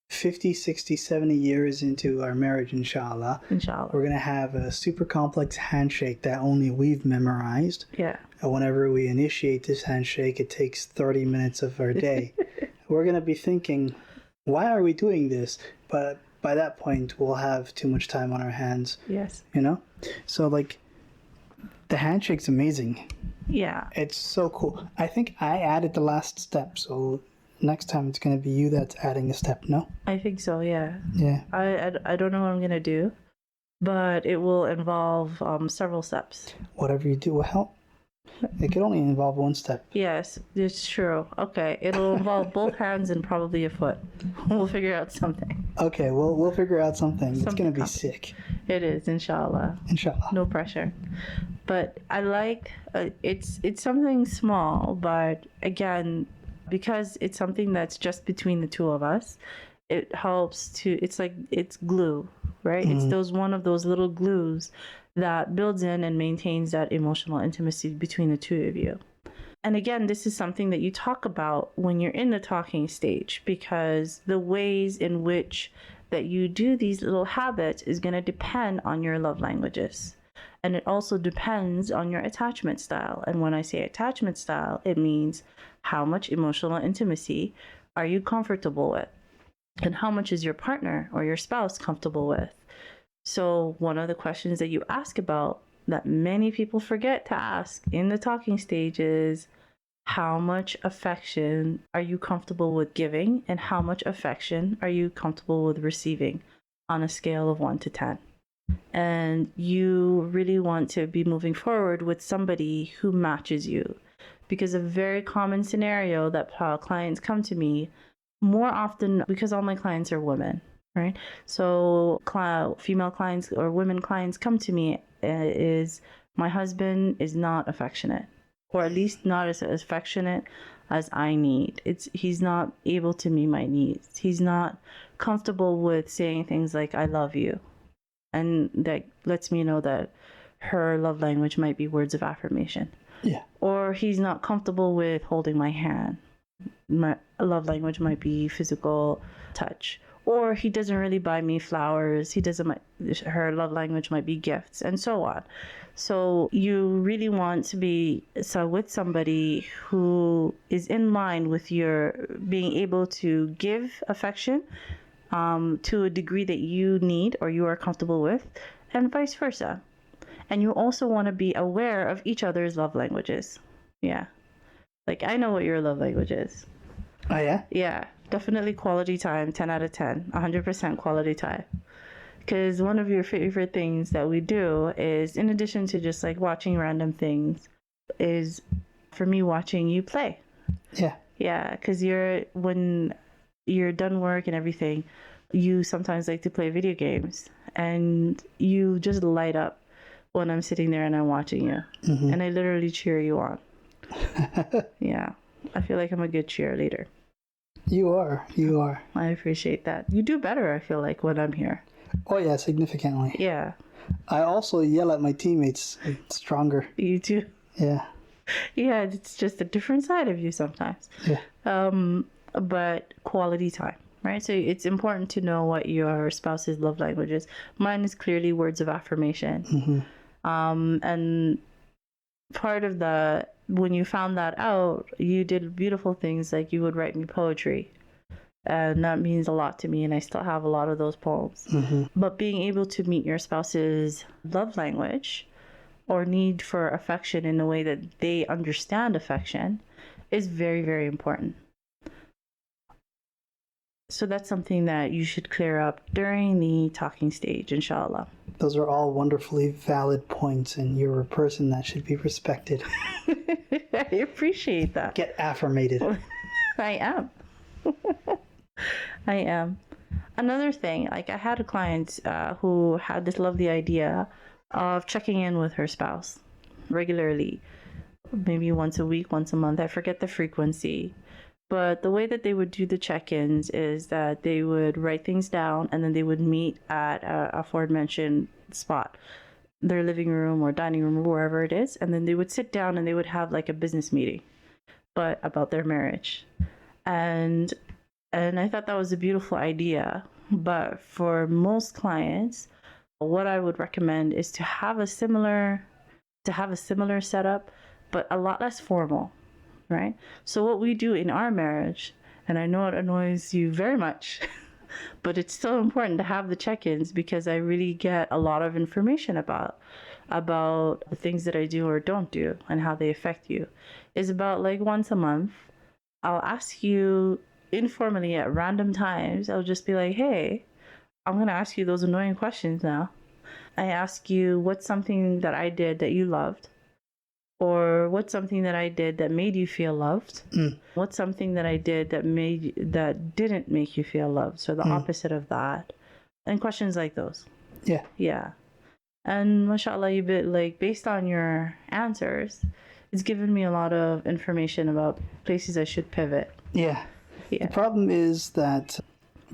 50, 60, 70 years into our marriage, inshallah, Inshallah. we're going to have a super complex handshake that only we've memorized. Yeah. And whenever we initiate this handshake, it takes 30 minutes of our day. We're going to be thinking, why are we doing this? But by that point, we'll have too much time on our hands, Yes. you know? So, like, the handshake's amazing. Yeah. It's so cool. I think I added the last step, so next time it's going to be you that's adding a step, no? I think so. Yeah. Yeah. I don't know what I'm gonna do, but it will involve several steps. Whatever you do will help. It could only involve one step. Yes, it's true. Okay, it'll involve both hands and probably a foot. We'll figure out something. Okay, we'll figure out something. It's Something going to be complicated. sick. It is, inshallah. Inshallah. No pressure. But I like it's something small, but again, because it's something that's just between the two of us, it helps to. It's like it's glue, right? It's those one of those little glues that builds in and maintains that emotional intimacy between the two of you. And again, this is something that you talk about when you're in the talking stage, because the ways in which that you do these little habits is going to depend on your love languages. And it also depends on your attachment style. And when I say attachment style, it means how much emotional intimacy are you comfortable with? And how much is your partner or your spouse comfortable with? So one of the questions that you ask about that many people forget to ask in the talking stage is, how much affection are you comfortable with giving, and how much affection are you comfortable with receiving on a scale of 1 to 10? And you really want to be moving forward with somebody who matches you, because a very common scenario that clients come to me more often, because all my clients are women, right? So female clients or women clients come to me is, my husband is not affectionate, or at least not as affectionate as I need. He's not able to meet my needs. He's not comfortable with saying things like, I love you. And that lets me know that her love language might be words of affirmation. Yeah. Or he's not comfortable with holding my hand. My love language might be physical touch. Or he doesn't really buy me flowers. Her love language might be gifts, and so on. So you really want to be with somebody who is in line with your being able to give affection to a degree that you need or you are comfortable with, and vice versa. And you also want to be aware of each other's love languages. Yeah. Like, I know what your love language is. Oh, yeah? Yeah, definitely quality time, 10 out of 10, 100% quality time. Because one of your favorite things that we do is, in addition to just like watching random things, is for me watching you play. Yeah. Yeah, because when you're done work and everything, you sometimes like to play video games, and you just light up when I'm sitting there and I'm watching you. Mm-hmm. And I literally cheer you on. Yeah, I feel like I'm a good cheerleader. You are. I appreciate that. You do better, I feel like, when I'm here. Oh, yeah, significantly. Yeah. I also yell at my teammates stronger. You too. Yeah. Yeah, it's just a different side of you sometimes. Yeah. But quality time, right? So it's important to know what your spouse's love language is. Mine is clearly words of affirmation. Mm-hmm. And part of when you found that out, you did beautiful things, like you would write me poetry. And that means a lot to me, and I still have a lot of those poems. Mm-hmm. But being able to meet your spouse's love language or need for affection in a way that they understand affection is very, very important. So that's something that you should clear up during the talking stage, inshallah. Those are all wonderfully valid points, and you're a person that should be respected. I appreciate that. Get affirmated. I am. I am. Another thing, like I had a client who had this lovely idea of checking in with her spouse regularly, maybe once a week, once a month. I forget the frequency, But the way that they would do the check-ins is that they would write things down and then they would meet at a aforementioned spot, their living room or dining room or wherever it is, and then they would sit down and they would have like a business meeting, but about their marriage. And I thought that was a beautiful idea. But for most clients, what I would recommend is to have a similar setup, but a lot less formal, right? So what we do in our marriage, and I know it annoys you very much, but it's still important to have the check-ins because I really get a lot of information about the things that I do or don't do and how they affect you. Is about like once a month, I'll ask you informally at random times. I'll just be like, hey, I'm going to ask you those annoying questions now. I ask you, what's something that I did that you loved? Or what's something that I did that made you feel loved? What's something that I did that didn't make you feel loved? So the opposite of that. And questions like those. Yeah. Yeah. And mashallah, you bit like based on your answers, it's given me a lot of information about places I should pivot. Yeah. Yeah. The problem is that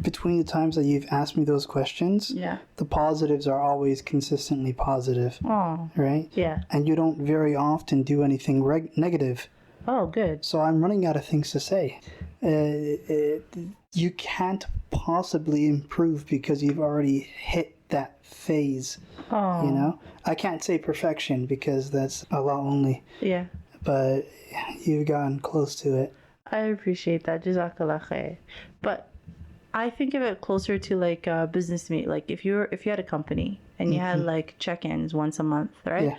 between the times that you've asked me those questions, the positives are always consistently positive. Oh. Right? Yeah. And you don't very often do anything negative. Oh, good. So I'm running out of things to say. You can't possibly improve because you've already hit that phase. Oh. You know? I can't say perfection because that's Allah only. Yeah. But you've gotten close to it. I appreciate that. Jazaa K'Allah Khayr. But I think of it closer to like a business meet. Like if you had a company and you had like check-ins once a month, right?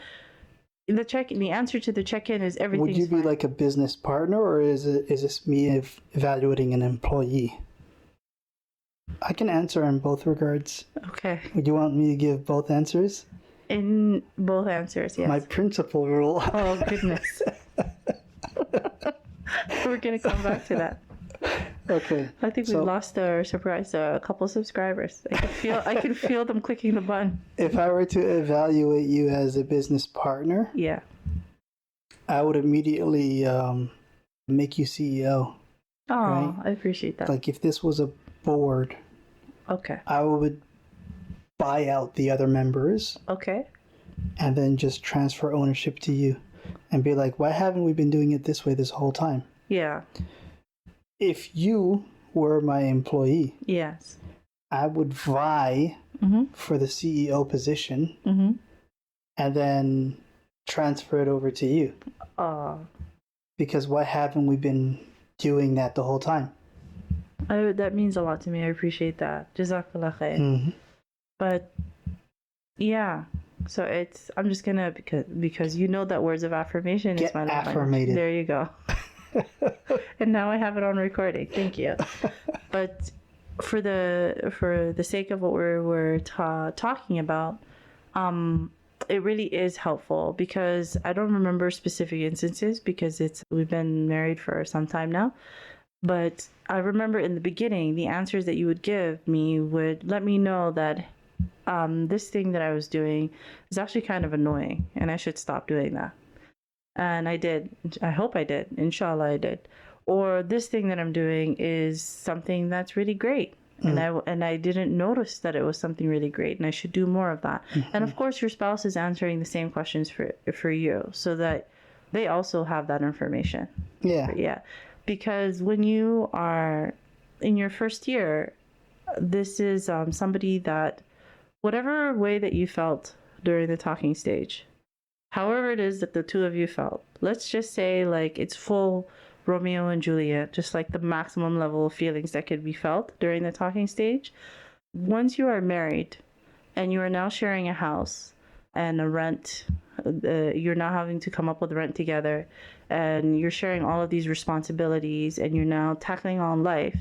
Yeah. The answer to the check-in is everything. Would you be like a business partner, or is this me evaluating an employee? I can answer in both regards. Okay. Would you want me to give both answers? In both answers, yes. My principal rule. Oh goodness. We're gonna come back to that. Okay. I think we lost our surprise a couple subscribers. I can feel them clicking the button. If I were to evaluate you as a business partner, yeah, I would immediately make you CEO. Oh, right? I appreciate that. Like if this was a board, okay, I would buy out the other members. Okay. And then just transfer ownership to you and be like, why haven't we been doing it this way this whole time? Yeah. If you were my employee, yes, I would vie for the CEO position and then transfer it over to you. Because why haven't we been doing that the whole time? That means a lot to me. I appreciate that. Jazakallah khair. But yeah, so I'm just gonna because you know that words of affirmation is my love language. There you go. And now I have it on recording. Thank you. But for the sake of what we're talking about, it really is helpful because I don't remember specific instances because we've been married for some time now. But I remember in the beginning, the answers that you would give me would let me know that this thing that I was doing is actually kind of annoying and I should stop doing that. And I did. I hope I did. In Shaa Allah, I did. Or this thing that I'm doing is something that's really great. And I didn't notice that it was something really great and I should do more of that. And of course, your spouse is answering the same questions for you so that they also have that information. Yeah. Yeah. Because when you are in your first year, this is somebody that whatever way that you felt during the talking stage, however it is that the two of you felt, let's just say like it's full Romeo and Juliet, just like the maximum level of feelings that could be felt during the talking stage. Once you are married and you are now sharing a house and a rent, you're now having to come up with rent together and you're sharing all of these responsibilities and you're now tackling on life.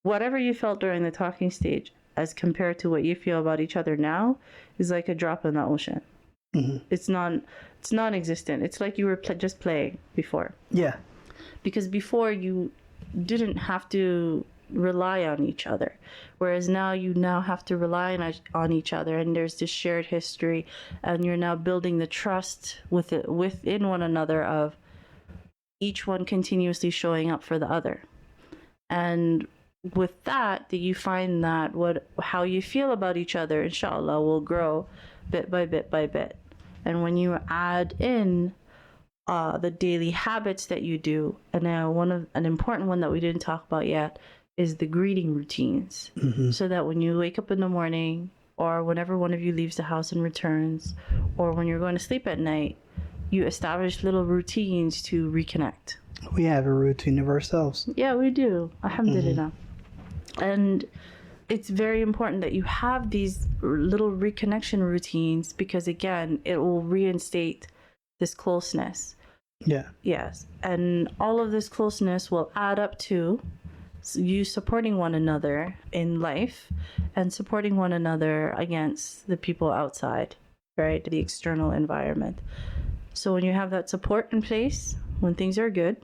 Whatever you felt during the talking stage as compared to what you feel about each other now is like a drop in the ocean. It's non-existent. It's like you were just playing before. Yeah. Because before you didn't have to rely on each other, whereas now you have to rely on each other, and there's this shared history, and you're now building the trust within one another of each one continuously showing up for the other. And with that you find that how you feel about each other, In Shaa Allah, will grow bit by bit by bit. And when you add in the daily habits that you do, and now an important one that we didn't talk about yet is the greeting routines. So that when you wake up in the morning, or whenever one of you leaves the house and returns, or when you're going to sleep at night, you establish little routines to reconnect. We have a routine of ourselves. Yeah, we do. Alhamdulillah. And it's very important that you have these little reconnection routines, because again, it will reinstate this closeness. Yeah. Yes. And all of this closeness will add up to you supporting one another in life and supporting one another against the people outside, right? The external environment. So when you have that support in place when things are good,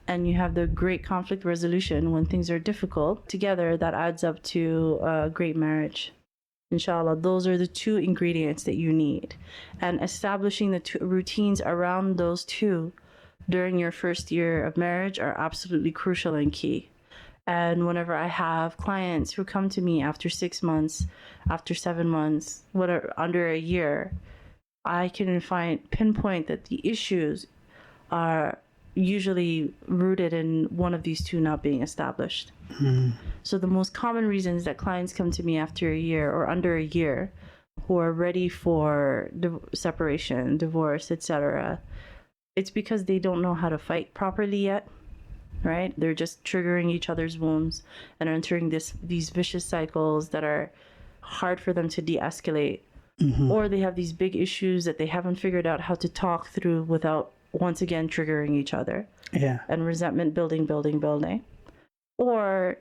and you have the great conflict resolution when things are difficult, together that adds up to a great marriage. Inshallah, those are the two ingredients that you need. And establishing the two routines around those two during your first year of marriage are absolutely crucial and key. And whenever I have clients who come to me after 6 months, after 7 months, whatever, under a year, I can pinpoint that the issues are usually rooted in one of these two not being established. So the most common reasons that clients come to me after a year or under a year who are ready for separation, divorce, etc., it's because they don't know how to fight properly yet. Right? They're just triggering each other's wounds and entering these vicious cycles that are hard for them to de-escalate. Or they have these big issues that they haven't figured out how to talk through without once again triggering each other. Yeah. And resentment building. Or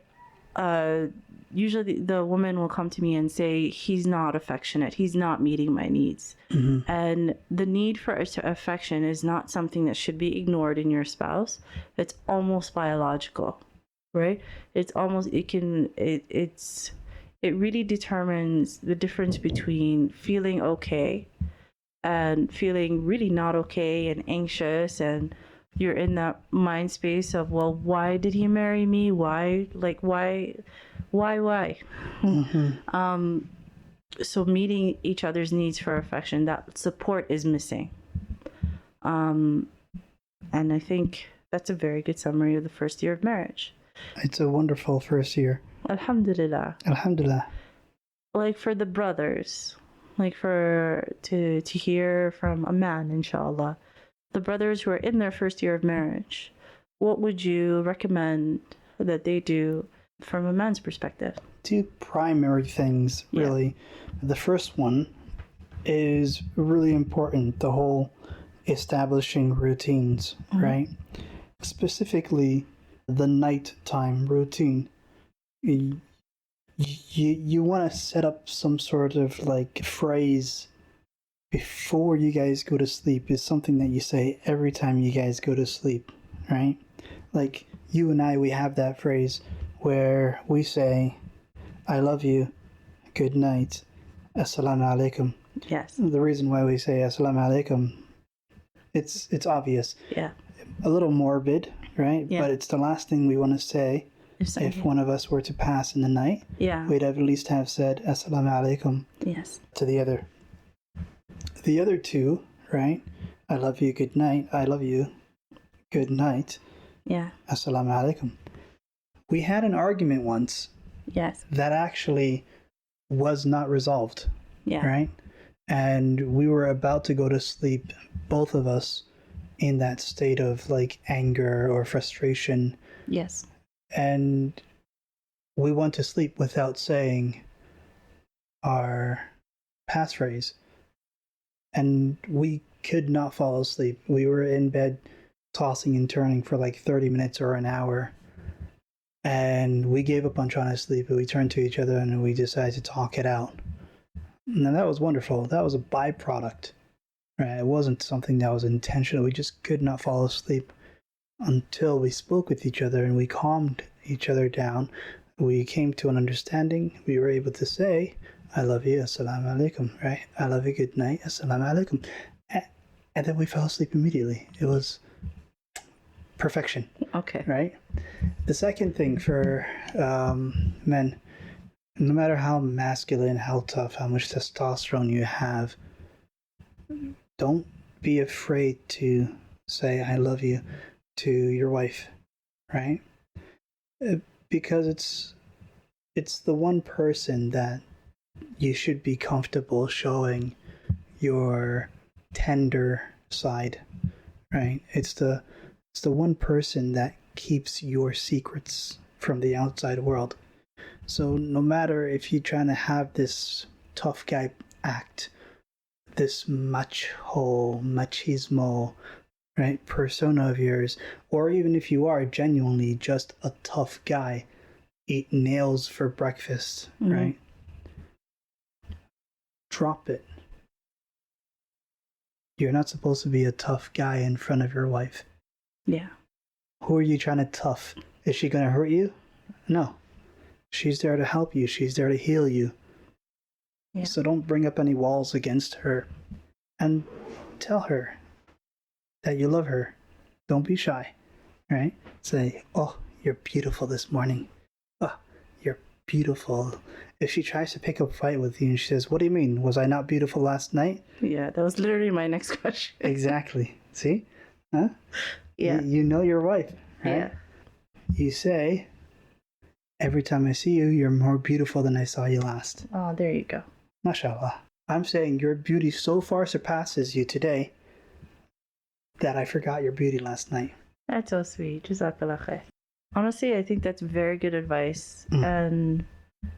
usually the woman will come to me and say, he's not affectionate, he's not meeting my needs. And the need for affection is not something that should be ignored in your spouse. It's almost biological, right? It's almost, it really determines the difference between feeling okay and feeling really not okay and anxious, and you're in that mind space of, well, why did he marry me? Why? So meeting each other's needs for affection, that support is missing. And I think that's a very good summary of the first year of marriage. It's a wonderful first year. Alhamdulillah. Alhamdulillah. Like for the brothers, like to hear from a man, inshallah, the brothers who are in their first year of marriage, what would you recommend that they do from a man's perspective? Two primary things, really. Yeah. The first one is really important, the whole establishing routines, right? Specifically, the nighttime routine. You want to set up some sort of like phrase before you guys go to sleep. Is something that you say every time you guys go to sleep, right? Like you and I, we have that phrase where we say, I love you, good night, assalamu alaikum. Yes. The reason why we say assalamu alaikum, it's obvious. Yeah. A little morbid, right? Yeah. But it's the last thing we want to say. If one of us were to pass in the night, we'd at least have said assalamu alaikum to the other. The other two, right? I love you, good night. I love you, good night. Yeah. Assalamu alaikum. We had an argument once. Yes. That actually was not resolved. Yeah. Right? And we were about to go to sleep, both of us, in that state of like anger or frustration. Yes. And we went to sleep without saying our passphrase. And we could not fall asleep. We were in bed tossing and turning for like 30 minutes or an hour. And we gave up on trying to sleep. We turned to each other and we decided to talk it out. And that was wonderful. That was a byproduct. Right? It wasn't something that was intentional. We just could not fall asleep until we spoke with each other and we calmed each other down. We came to an understanding. We were able to say, I love you, assalamu alaikum, right? I love you, good night, assalamu alaikum. And then we fell asleep immediately. It was perfection. Okay. Right? The second thing for men, no matter how masculine, how tough, how much testosterone you have, don't be afraid to say I love you to your wife, right? Because it's the one person that you should be comfortable showing your tender side, right? It's the one person that keeps your secrets from the outside world. So no matter if you're trying to have this tough guy act, this machismo, right, persona of yours, or even if you are genuinely just a tough guy, eat nails for breakfast, right? Drop it. You're not supposed to be a tough guy in front of your wife. Yeah. Who are you trying to tough? Is she going to hurt you? No. She's there to help you. She's there to heal you. Yeah. So don't bring up any walls against her. And tell her that you love her. Don't be shy, right? Say, oh, you're beautiful this morning. Oh, you're beautiful. If she tries to pick up a fight with you and she says, what do you mean? Was I not beautiful last night? Yeah, that was literally my next question. Exactly. See? Huh? Yeah. You know your wife, right? Yeah. You say, every time I see you, you're more beautiful than I saw you last. Oh, there you go. Sha Allah. I'm saying your beauty so far surpasses you today that I forgot your beauty last night. That's so sweet. Jazaa K'Allah Khayr. Honestly, I think that's very good advice. And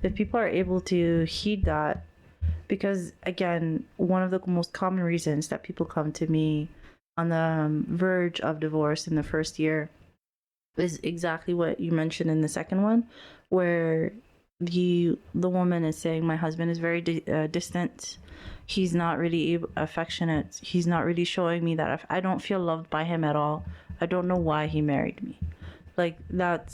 if people are able to heed that, because again, one of the most common reasons that people come to me on the verge of divorce in the first year is exactly what you mentioned in the second one, where the woman is saying, my husband is very distant. He's not really affectionate. He's not really showing me that I don't feel loved by him at all. I don't know why he married me. Like that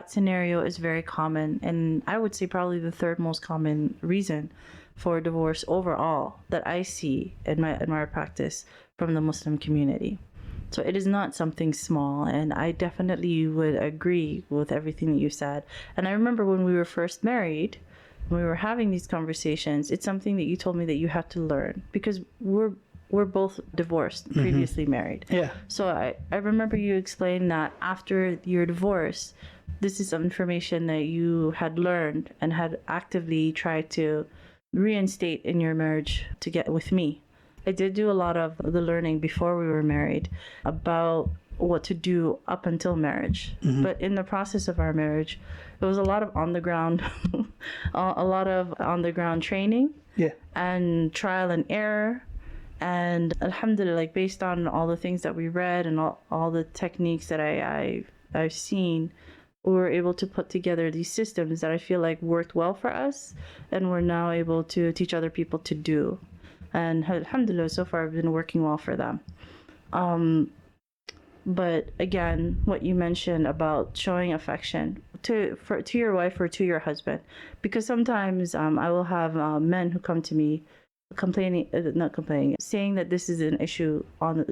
scenario is very common, and I would say probably the third most common reason for divorce overall that I see in my practice from the Muslim community. So it is not something small, and I definitely would agree with everything that you said. And I remember when we were first married, when we were having these conversations, it's something that you told me that you had to learn, because we're both divorced, previously married. Yeah. So I remember you explained that after your divorce, this is some information that you had learned and had actively tried to reinstate in your marriage to get with me. I did do a lot of the learning before we were married about what to do up until marriage. But in the process of our marriage, it was a lot of on the ground training. Yeah. And trial and error. And alhamdulillah, like based on all the things that we read and all the techniques that I've seen, we were able to put together these systems that I feel like worked well for us, and we're now able to teach other people to do. And alhamdulillah, so far I've been working well for them. But again, what you mentioned about showing affection to your wife or to your husband, because sometimes I will have men who come to me saying that this is an issue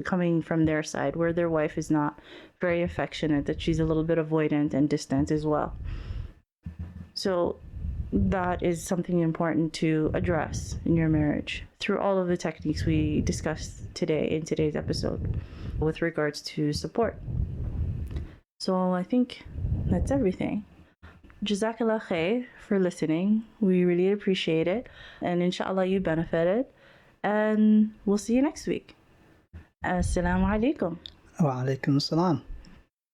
coming from their side, where their wife is not very affectionate, that she's a little bit avoidant and distant as well. So that is something important to address in your marriage through all of the techniques we discussed today in today's episode with regards to support. So I think that's everything. Jazaa K'Allah Khayr for listening. We really appreciate it. And In Shaa Allah you benefited. And we'll see you next week. Assalamu alaikum. Wa alaikum salam.